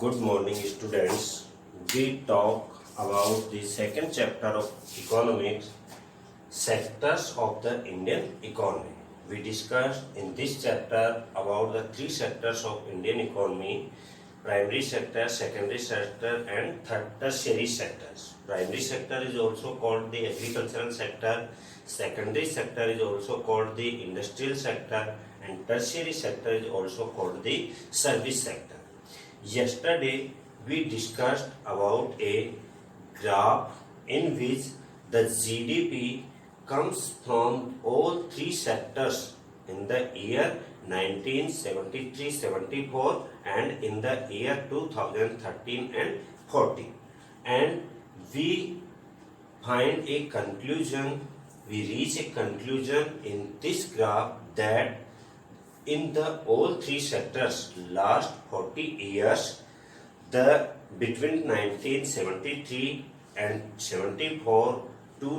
Good morning, students. We talk about the second chapter of economics, sectors of the Indian economy. We discussed in this chapter about the three sectors of Indian economy: primary sector, secondary sector, and tertiary sectors. Primary sector is also called the agricultural sector. Secondary sector is also called the industrial sector, and tertiary sector is also called the service sector. Yesterday we discussed about a graph in which the GDP comes from all three sectors in the year 1973-74 and in the year 2013 and 14, and we find a conclusion, we reach a conclusion in this graph that in the all three sectors last 40 years, the between 1973 and 74 to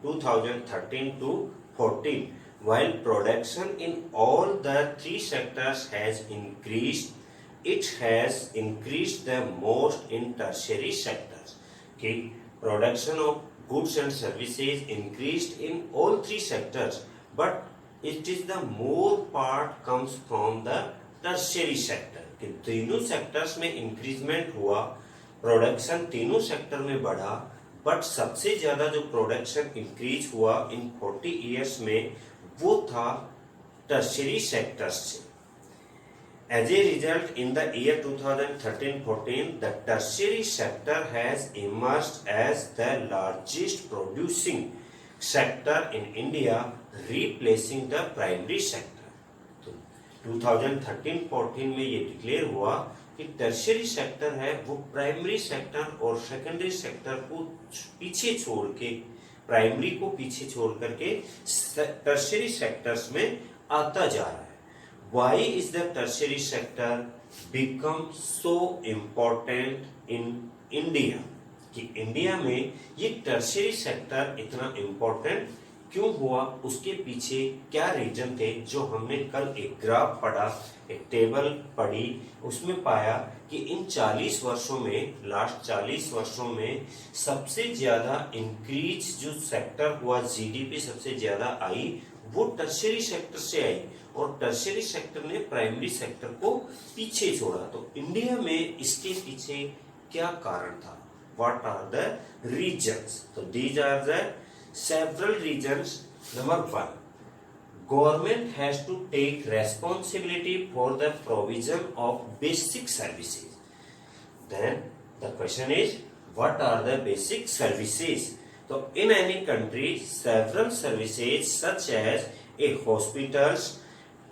2013 to 14, while production in all the three sectors has increased, it has increased the most in tertiary sectors. Okay, production of goods and services increased in all three sectors, but it is the more part comes from the tertiary sector कि तीनों sectors में increment हुआ, production तीनों sector में बढ़ा, but सबसे ज्यादा जो प्रोडक्शन इंक्रीज हुआ इन 40 इयर्स में वो था टर्शियरी सेक्टर्स से. As a result, in the year 2013-14, the tertiary sector has emerged as the largest producing sector in India, replacing the primary sector. तो 2013-14 में ये डिक्लेयर हुआ कि टर्शियरी सेक्टर है वो प्राइमरी सेक्टर और सेकेंडरी सेक्टर को पीछे छोड़ के, प्राइमरी को पीछे छोड़ करके टर्शियरी सेक्टर्स में आता जा रहा है. Why is the tertiary sector become so important in India? कि इंडिया में ये टर्शियरी सेक्टर इतना इम्पोर्टेंट क्यों हुआ, उसके पीछे क्या रीजन थे, जो हमने कल एक ग्राफ पढ़ा, एक टेबल पढ़ी, उसमें पाया कि इन 40 वर्षों में, लास्ट 40 वर्षों में सबसे ज्यादा इंक्रीज जो सेक्टर हुआ, जीडीपी सबसे ज्यादा आई, वो टर्शियरी सेक्टर से आई और टर्शियरी सेक्टर ने प्राइमरी सेक्टर को पीछे छोड़ा. तो इंडिया में इसके पीछे क्या कारण था? What are the reasons? So these are the several reasons. Number one, government has to take responsibility for the provision of basic services. Then the question is, what are the basic services? So in any country, several services such as a hospitals,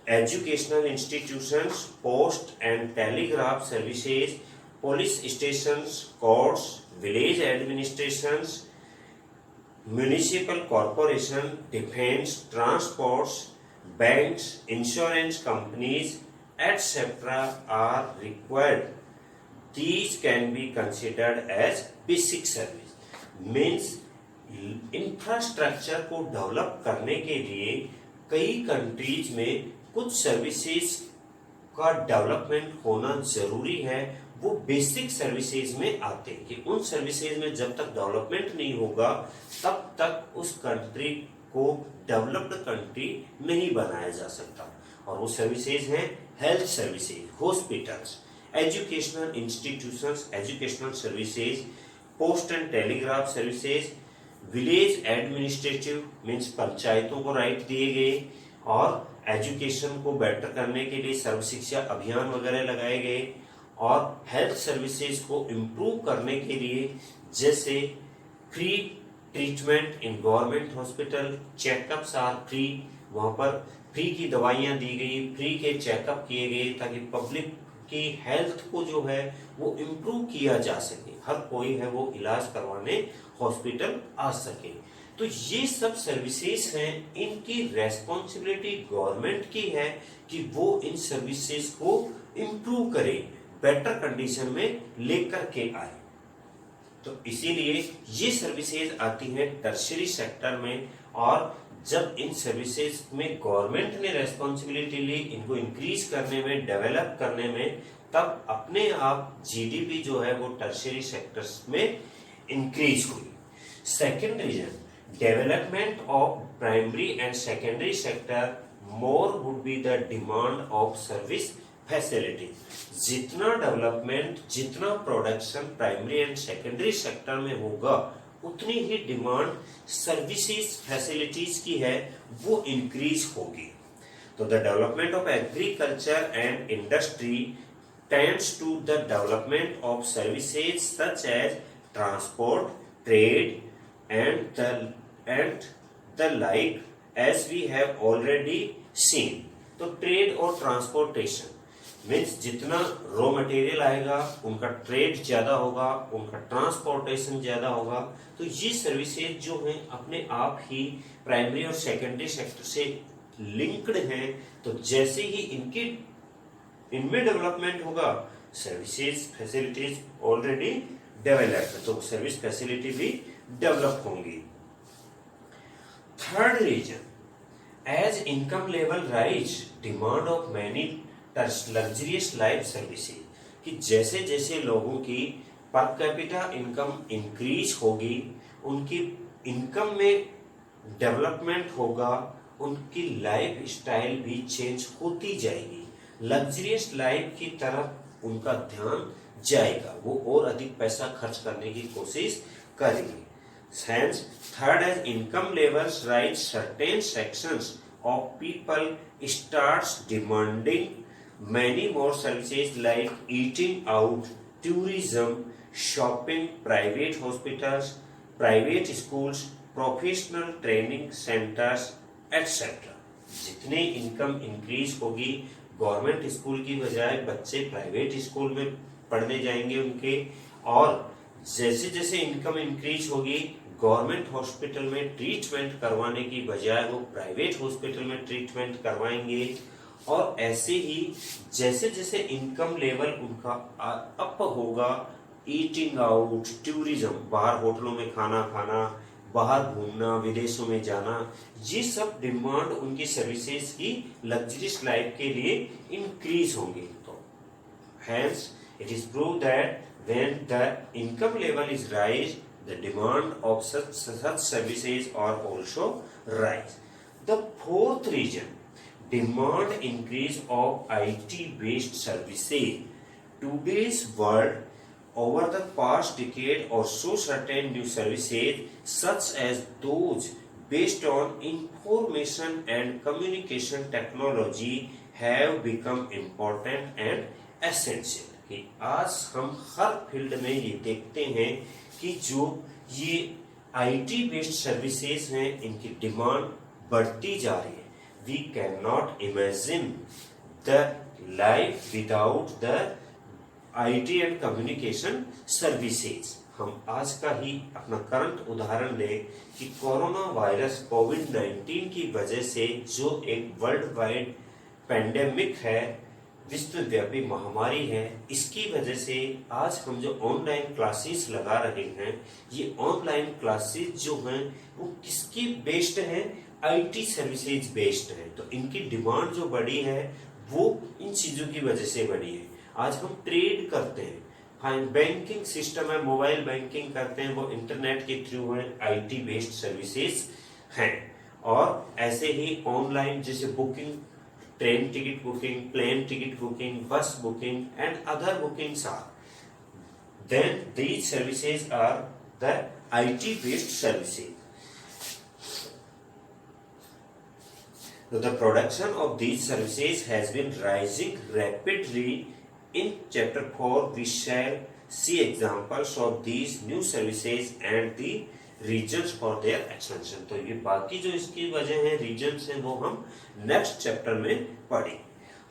educational institutions, post and telegraph services, police stations, courts, village administrations, municipal corporation, defense, transports, banks, insurance companies, etc. are required. These can be considered as basic service. Means infrastructure को develop करने के लिए कई countries में कुछ services का development होना जरूरी है, वो बेसिक सर्विसेज में आते हैं कि उन सर्विसेज में जब तक डेवलपमेंट नहीं होगा तब तक उस कंट्री को डेवलप्ड कंट्री नहीं बनाया जा सकता. और वो सर्विसेज हैं health services, hospitals, educational institutions, educational services, post and telegraph services, village administrative means पंचायतों को राइट दिए गए, और एजुकेशन को बेटर करने के लिए सर्व शिक्षा अभियान वगैरह लगाए गए, और हेल्थ सर्विसेज को इम्प्रूव करने के लिए जैसे free treatment in government hospital, checkups are free, वहां पर फ्री की दवाइयां दी गई, फ्री के चेकअप किए गए ताकि पब्लिक की हेल्थ को जो है वो इम्प्रूव किया जा सके, हर कोई है वो इलाज करवाने हॉस्पिटल आ सके. तो ये सब सर्विसेज हैं, इनकी रेस्पॉन्सिबिलिटी गवर्नमेंट की है कि वो इन सर्विसेज को इम्प्रूव करे, बेटर कंडीशन में लेकर के आए. तो इसीलिए ये सर्विसेज आती हैं टर्शियरी सेक्टर में, और जब इन सर्विसेज में गवर्नमेंट ने रेस्पॉन्सिबिलिटी ली इनको इंक्रीज करने में, डेवलप करने में, तब अपने आप जीडीपी जो है वो टर्शियरी सेक्टर्स में इंक्रीज हुई। Second reason, development of primary and secondary sector more would be the demand of service facility. जितना डेवलपमेंट, जितना production primary and secondary sector में होगा उतनी ही डिमांड सर्विसेज फैसिलिटीज की है वो इंक्रीज होगी। तो the development of agriculture and industry tends to the development of services such as transport, trade, and the like, as we have already seen. तो trade और ट्रांसपोर्टेशन मीन्स जितना raw material आएगा उनका ट्रेड ज्यादा होगा, उनका ट्रांसपोर्टेशन ज्यादा होगा। तो ये सर्विसेज जो हैं अपने आप ही प्राइमरी और सेकेंडरी सेक्टर से लिंक्ड हैं। तो जैसे ही इनमें डेवलपमेंट होगा, सर्विसेज फैसिलिटीज ऑलरेडी डेवलप है तो सर्विस फैसिलिटी भी डेवलप होंगी। Third reason, as income level rise demand of many luxurious life services, कि जैसे जैसे लोगों की पर कैपिटा इनकम इंक्रीज होगी, उनकी इनकम में डेवलपमेंट होगा, उनकी लाइफ स्टाइल भी चेंज होती जाएगी, लग्जरियस लाइफ की तरफ उनका ध्यान जाएगा, वो और अधिक पैसा खर्च करने की कोशिश करेंगे। Hence, third, as income levels rise, certain sections of people starts demanding many more services like eating out, tourism, shopping, private hospitals, private schools, professional training centers, etc. जितने इनकम इंक्रीज होगी, गवर्नमेंट स्कूल की बजाय बच्चे private school में पढ़ने जाएंगे उनके, और जैसे जैसे इनकम इंक्रीज होगी गवर्नमेंट हॉस्पिटल में ट्रीटमेंट करवाने की बजाय वो प्राइवेट हॉस्पिटल में ट्रीटमेंट करवाएंगे। और ऐसे ही जैसे जैसे इनकम लेवल उनका अप होगा, ईटिंग आउट, टूरिज्म, बाहर होटलों में खाना खाना, बाहर घूमना, विदेशों में जाना, ये सब डिमांड उनकी सर्विसेज की लग्जरियस लाइफ के लिए इंक्रीज होंगी। तो hence it is prove that when the income level is rise, the demand of such services are also rise. The fourth reason, demand increase of IT based services. Today's world, over the past decade or so, certain new services such as those based on information and communication technology have become important and essential. कि आज हम हर field में ये देखते हैं कि जो ये आईटी बेस्ड सर्विसेज हैं इनकी डिमांड बढ़ती जा रही है। We can not imagine the life without the IT and communication services. हम आज का ही अपना करंट उदाहरण लें कि कोरोना वायरस कोविड-19 की वजह से जो एक वर्ल्ड वाइड पेंडेमिक है, विश्वव्यापी महामारी है, इसकी वजह से आज हम जो ऑनलाइन क्लासेस लगा रहे हैं, ये ऑनलाइन क्लासेस जो हैं वो किसकी बेस्ड है? आईटी सर्विसेज बेस्ड है। तो इनकी डिमांड जो बढ़ी है वो इन चीजों की वजह से बढ़ी है। आज हम ट्रेड करते हैं, बैंकिंग सिस्टम है, मोबाइल बैंकिंग करते हैं, वो इंटरनेट के थ्रू है, आईटी बेस्ड सर्विसेज हैं। और ऐसे ही ऑनलाइन जैसे booking, train ticket booking, plane ticket booking, bus booking and other bookings are, then these services are the IT based services. So the production of these services has been rising rapidly. In chapter 4 we shall see examples of these new services and the reasons for their expansion. तो ये बाकी जो इसकी वजह है, regions हैं, वो हम नेक्स्ट चैप्टर में पढ़ेंगे।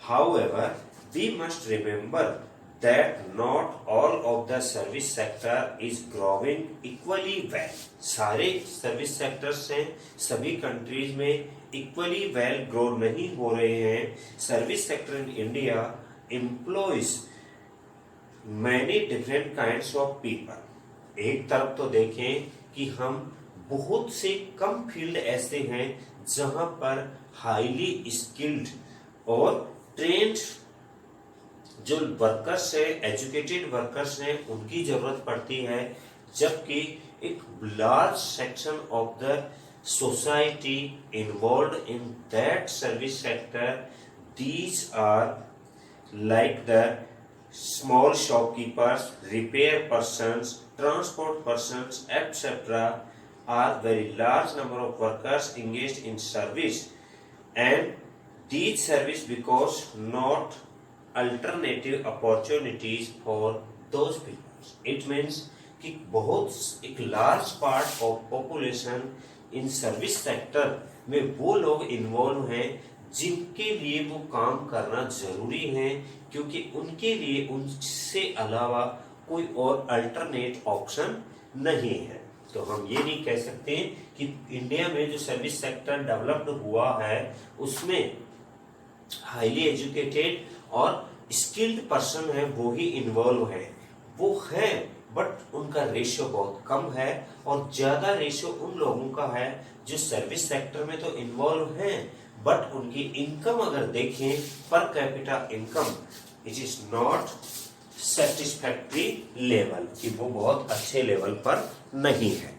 However we must remember that not all of the service sector is growing equally well. सारे सर्विस सेक्टर्स हैं, सभी कंट्रीज में इक्वली वेल ग्रो नहीं हो रहे हैं। Service sector in India employees many different kinds of people. एक तरफ तो देखें कि हम बहुत से कम फील्ड ऐसे हैं जहां पर हाईली स्किल्ड और ट्रेंड जो वर्कर्स है, एजुकेटेड वर्कर्स हैं, उनकी जरूरत पड़ती है, जबकि एक large section of the society involve in that service sector, these are like the small shopkeepers, repair persons, transport persons, etc. are very large number of workers engaged in service, and these service because not alternative opportunities for those people. It means कि बहुत एक large part of population in service sector में वो लोग involve हैं जिनके लिए वो काम करना जरूरी है, क्योंकि उनके लिए उनसे अलावा कोई और अल्टरनेट ऑप्शन नहीं है। तो हम ये नहीं कह सकते कि इंडिया में जो सर्विस सेक्टर डेवलप्ड हुआ है उसमें हाईली एजुकेटेड और स्किल्ड पर्सन है वो ही इन्वॉल्व है। वो है बट उनका रेशियो बहुत कम है, और ज्यादा रेशियो उन लोगों का है जो सर्विस सेक्टर में तो इन्वॉल्व हैं बट उनकी इनकम अगर देखें per capita income it is not satisfactory level, कि वो बहुत अच्छे लेवल पर नहीं है।